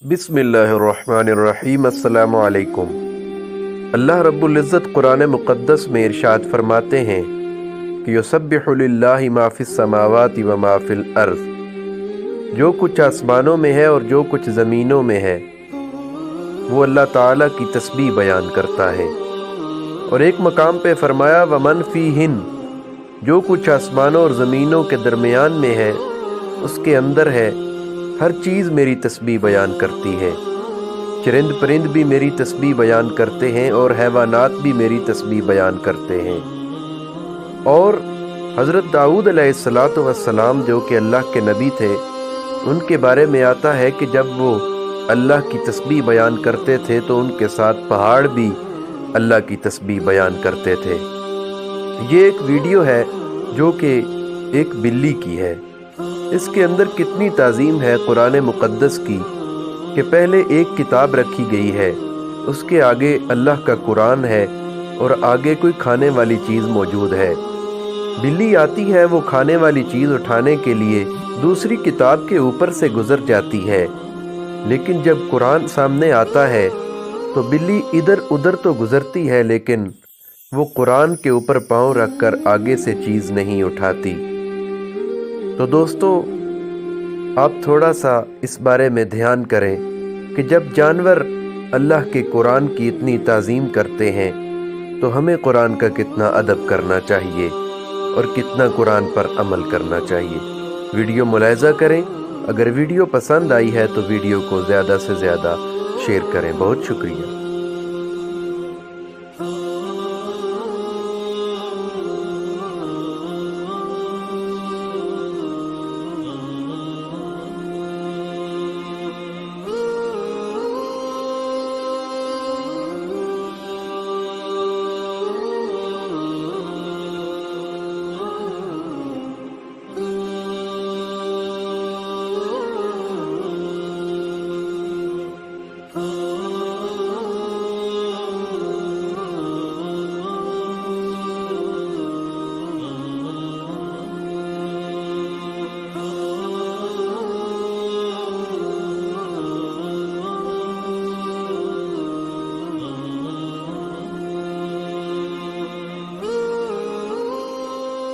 बिस्मिल्लाहिर्रहमानिर्रहीम। अस्सलामु अलैकुम। अल्लाह रब्बुल इज़्ज़त कुरान मुक़द्दस में इरशाद फरमाते हैं कि युसब्बिहु लिल्लाहि मा फ़िस समावाति व मा फ़िल अर्ज़। जो कुछ आसमानों में है और जो कुछ ज़मीनों में है वो अल्लाह ताला की तस्बीह बयान करता है। और एक मकाम पे फरमाया वमन फ़ीहिन, जो कुछ आसमानों और ज़मीनों के दरमियान में है उसके अंदर है, हर चीज़ मेरी तस्बीह बयान करती है। चरिंद परिंद भी मेरी तस्बीह बयान करते हैं और हैवानात भी मेरी तस्बीह बयान करते हैं। और हज़रत दाऊद अलैहिस्सलातु वस्सलाम जो कि अल्लाह के नबी थे, उनके बारे में आता है कि जब वो अल्लाह की तस्बीह बयान करते थे तो उनके साथ पहाड़ भी अल्लाह की तस्बीह बयान करते थे। ये एक वीडियो है जो कि एक बिल्ली की है। इसके अंदर कितनी ताज़ीम है कुरान मुक़द्दस की कि पहले एक किताब रखी गई है, उसके आगे अल्लाह का कुरान है और आगे कोई खाने वाली चीज़ मौजूद है। बिल्ली आती है, वो खाने वाली चीज़ उठाने के लिए दूसरी किताब के ऊपर से गुज़र जाती है, लेकिन जब कुरान सामने आता है तो बिल्ली इधर उधर तो गुज़रती है लेकिन वो कुरान के ऊपर पाँव रखकर आगे से चीज़ नहीं उठाती। तो दोस्तों, आप थोड़ा सा इस बारे में ध्यान करें कि जब जानवर अल्लाह के कुरान की इतनी ताज़ीम करते हैं तो हमें कुरान का कितना अदब करना चाहिए और कितना कुरान पर अमल करना चाहिए। वीडियो मुलाहिज़ा करें। अगर वीडियो पसंद आई है तो वीडियो को ज़्यादा से ज़्यादा शेयर करें। बहुत शुक्रिया।